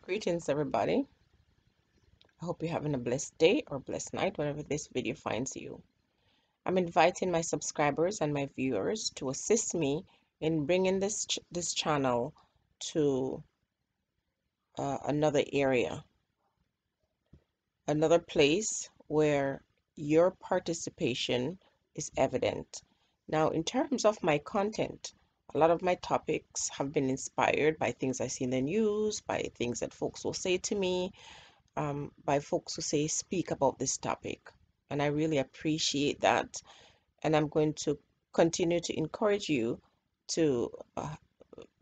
Greetings, everybody. I hope you're having a blessed day or blessed night, wherever this video finds you. I'm inviting my subscribers and my viewers to assist me in bringing this channel to another area, another place where your participation is evident. Now, in terms of my content, a lot of my topics have been inspired by things I see in the news, by things that folks will say to me, by folks who say speak about this topic. And I really appreciate that. And I'm going to continue to encourage you to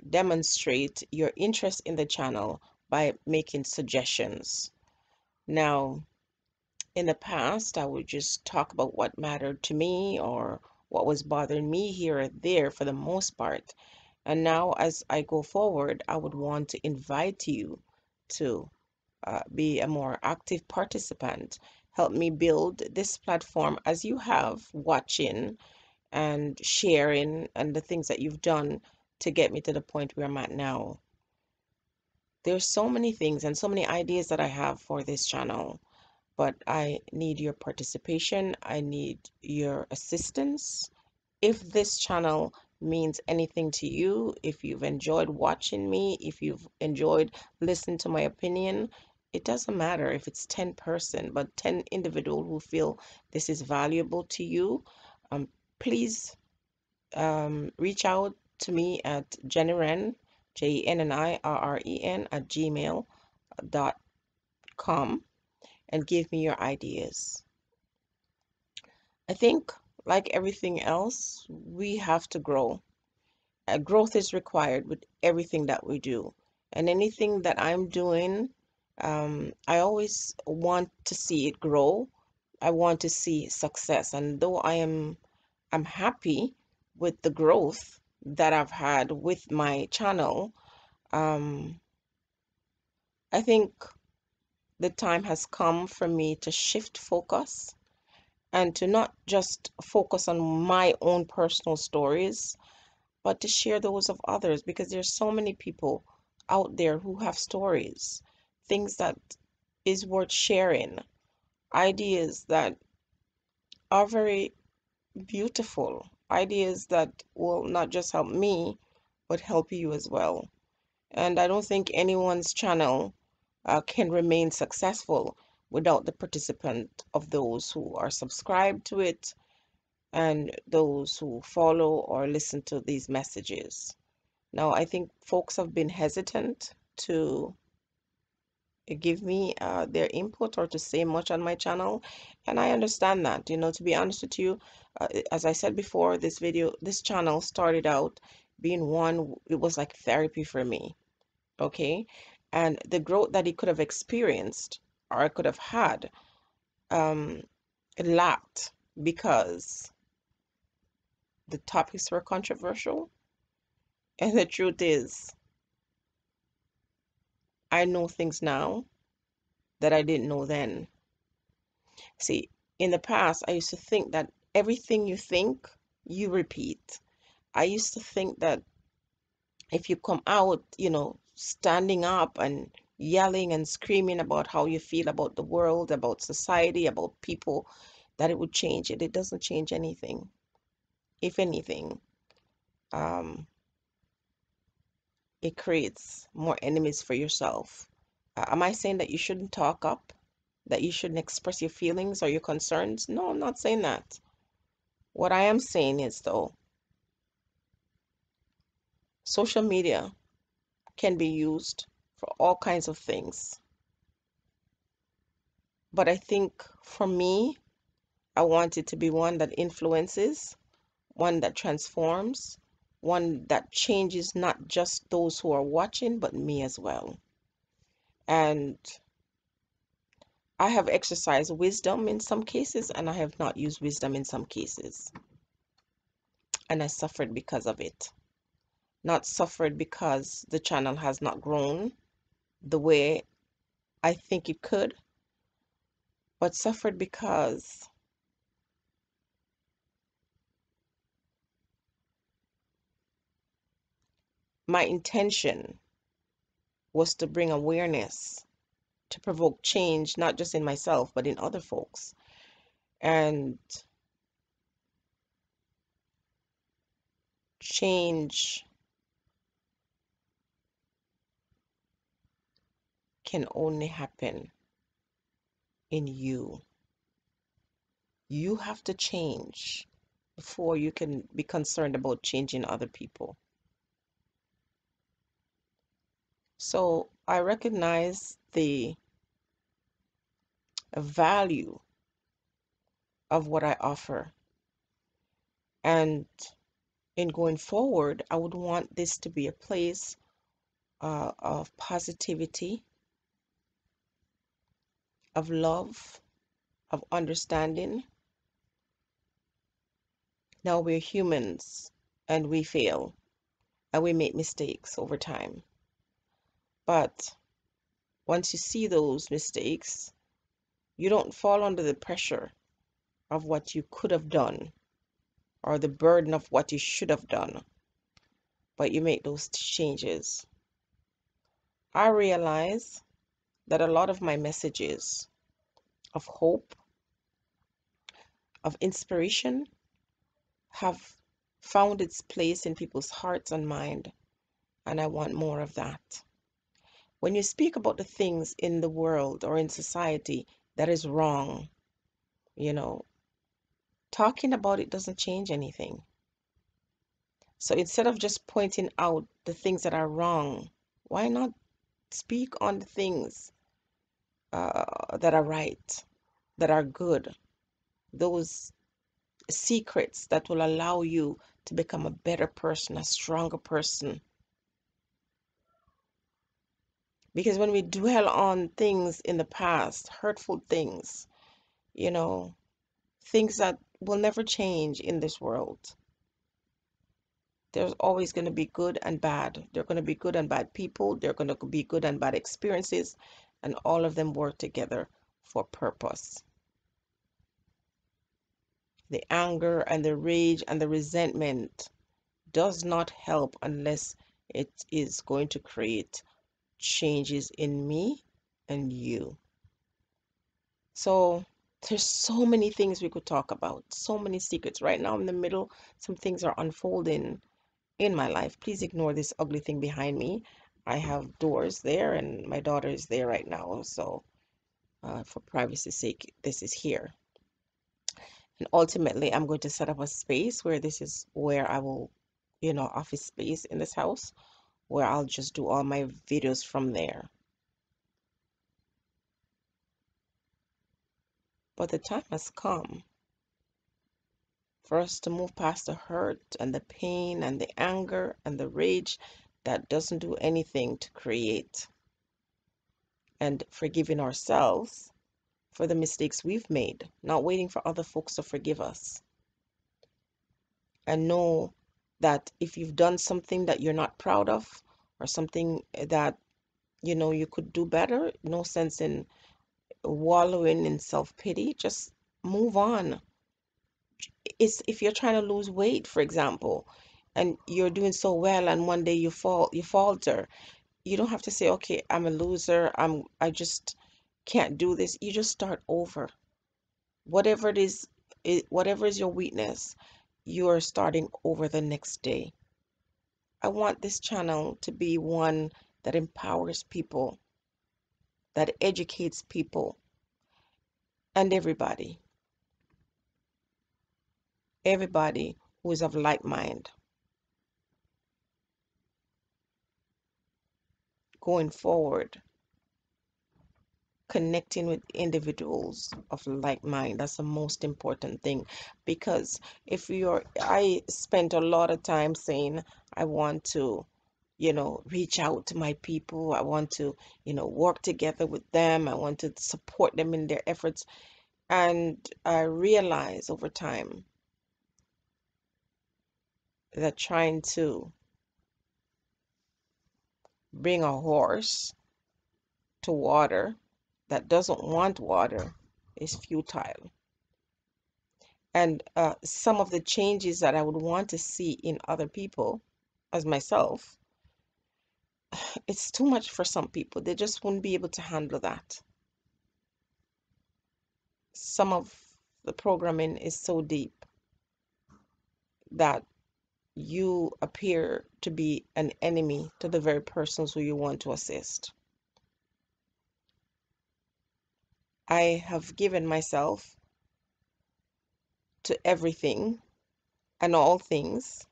demonstrate your interest in the channel by making suggestions. Now, in the past, I would just talk about what mattered to me or what was bothering me here or there for the most part. And now, as I go forward, I would want to invite you to be a more active participant. Help me build this platform as you have, watching and sharing and the things that you've done to get me to the point where I'm at now. There's so many things and so many ideas that I have for this channel, but I need your participation. I need your assistance. If this channel means anything to you, if you've enjoyed watching me, if you've enjoyed listening to my opinion, it doesn't matter if it's 10 person, but 10 individual who feel this is valuable to you, please reach out to me at Jenniren, JENNIRREN at gmail.com and give me your ideas. I think, like everything else, we have to grow. Growth is required with everything that we do. And anything that I'm doing, I always want to see it grow. I want to see success. And though I'm happy with the growth that I've had with my channel, um, I think the time has come for me to shift focus and to not just focus on my own personal stories, but to share those of others, because there's so many people out there who have stories, things that is worth sharing, ideas that are very beautiful, ideas that will not just help me, but help you as well. And I don't think anyone's channel can remain successful without the participant of those who are subscribed to it and those who follow or listen to these messages. Now, I think folks have been hesitant to give me their input or to say much on my channel, and I understand that. To be honest with you, as I said before, this channel started out being one, it was like therapy for me, okay? And the growth that it could have experienced or I could have had, um, it lacked because the topics were controversial. And the truth is, I know things now that I didn't know then. See, in the past, I used to think that everything you think, you repeat. I used to think that if you come out, standing up and yelling and screaming about how you feel about the world, about society, about people, that it would change it. It doesn't change anything. If anything, um, it creates more enemies for yourself. Am I saying that you shouldn't talk up? That you shouldn't express your feelings or your concerns? No, I'm not saying that. What I am saying is, though, social media can be used for all kinds of things. But I think for me, I want it to be one that influences, one that transforms, one that changes not just those who are watching, but me as well. And I have exercised wisdom in some cases, and I have not used wisdom in some cases. And I suffered because of it. Not suffered because the channel has not grown the way I think it could, but suffered because my intention was to bring awareness, to provoke change, not just in myself, but in other folks. And change can only happen in you. You have to change before you can be concerned about changing other people. So I recognize the value of what I offer. And in going forward, I would want this to be a place of positivity, of love, of understanding. Now we're humans and we fail and we make mistakes over time. But once you see those mistakes, you don't fall under the pressure of what you could have done or the burden of what you should have done, but you make those changes. I realize that a lot of my messages of hope, of inspiration, have found its place in people's hearts and mind, and I want more of that. When you speak about the things in the world or in society that is wrong, you know, talking about it doesn't change anything. So instead of just pointing out the things that are wrong, why not speak on the things that are right, that are good, those secrets that will allow you to become a better person, a stronger person? Because when we dwell on things in the past, hurtful things, you know, things that will never change in this world, there's always going to be good and bad. There are going to be good and bad people. There are going to be good and bad experiences, and all of them work together for purpose. The anger and the rage and the resentment does not help unless it is going to create changes in me and you. So there's so many things we could talk about, so many secrets. Right now in the middle, some things are unfolding in my life. Please ignore this ugly thing behind me. I have doors there and my daughter is there right now. So for privacy's sake, this is here. And ultimately, I'm going to set up a space where this is where I will, office space in this house where I'll just do all my videos from there. But the time has come for us to move past the hurt and the pain and the anger and the rage that doesn't do anything to create, and forgiving ourselves for the mistakes we've made, not waiting for other folks to forgive us. And know that if you've done something that you're not proud of or something that you could do better, no sense in wallowing in self-pity. Just move on. It's if you're trying to lose weight, for example, and you're doing so well and one day you falter. You don't have to say, okay, I'm a loser, I just can't do this. You just start over. Whatever it is, whatever is your weakness, you are starting over the next day. I want this channel to be one that empowers people, that educates people, and everybody who is of like mind, going forward, connecting with individuals of like mind. That's the most important thing. Because I spent a lot of time saying I want to, reach out to my people. I want to, work together with them. I want to support them in their efforts. And I realize over time that trying to bring a horse to water that doesn't want water is futile. And some of the changes that I would want to see in other people, as myself, it's too much for some people. They just wouldn't be able to handle that. Some of the programming is so deep that you appear to be an enemy to the very persons who you want to assist. I have given myself to everything and all things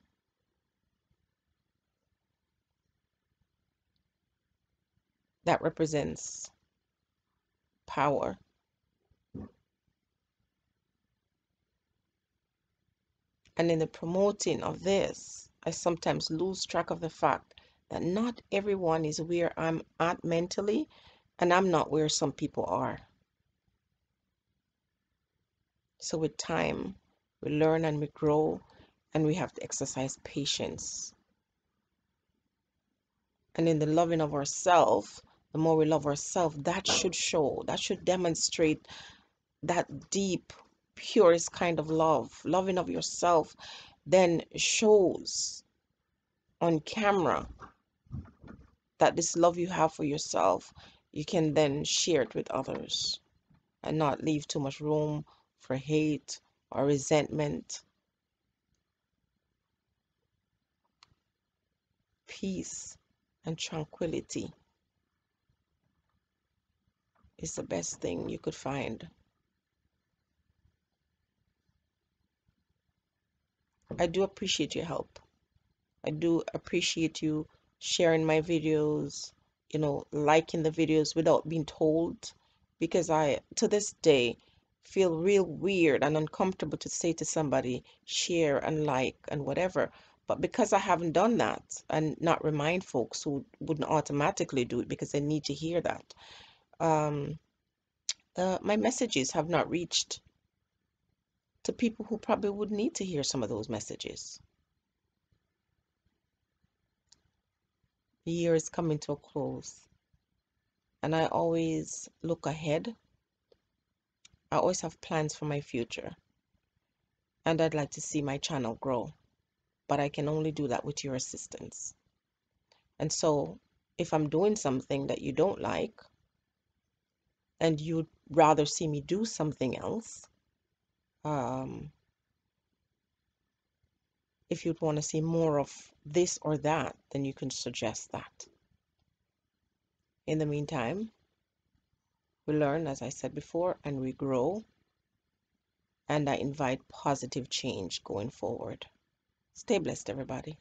that represents power. And in the promoting of this, I sometimes lose track of the fact that not everyone is where I'm at mentally, and I'm not where some people are. So with time, we learn and we grow, and we have to exercise patience. And in the loving of ourselves, the more we love ourselves, that should show, that should demonstrate that deep, purest kind of love. Loving of yourself then shows on camera that this love you have for yourself, you can then share it with others and not leave too much room for hate or resentment. Peace and tranquility is the best thing you could find. I do appreciate your help. I do appreciate you sharing my videos, liking the videos without being told, because I, to this day, feel real weird and uncomfortable to say to somebody, share and like and whatever. But because I haven't done that and not remind folks who wouldn't automatically do it because they need to hear that, um, my messages have not reached to people who probably would need to hear some of those messages. The year is coming to a close, and I always look ahead. I always have plans for my future, and I'd like to see my channel grow, but I can only do that with your assistance. And so, if I'm doing something that you don't like, and you'd rather see me do something else, um, if you'd want to see more of this or that, then you can suggest that. In the meantime, we learn, as I said before, and we grow, and I invite positive change going forward. Stay blessed, everybody.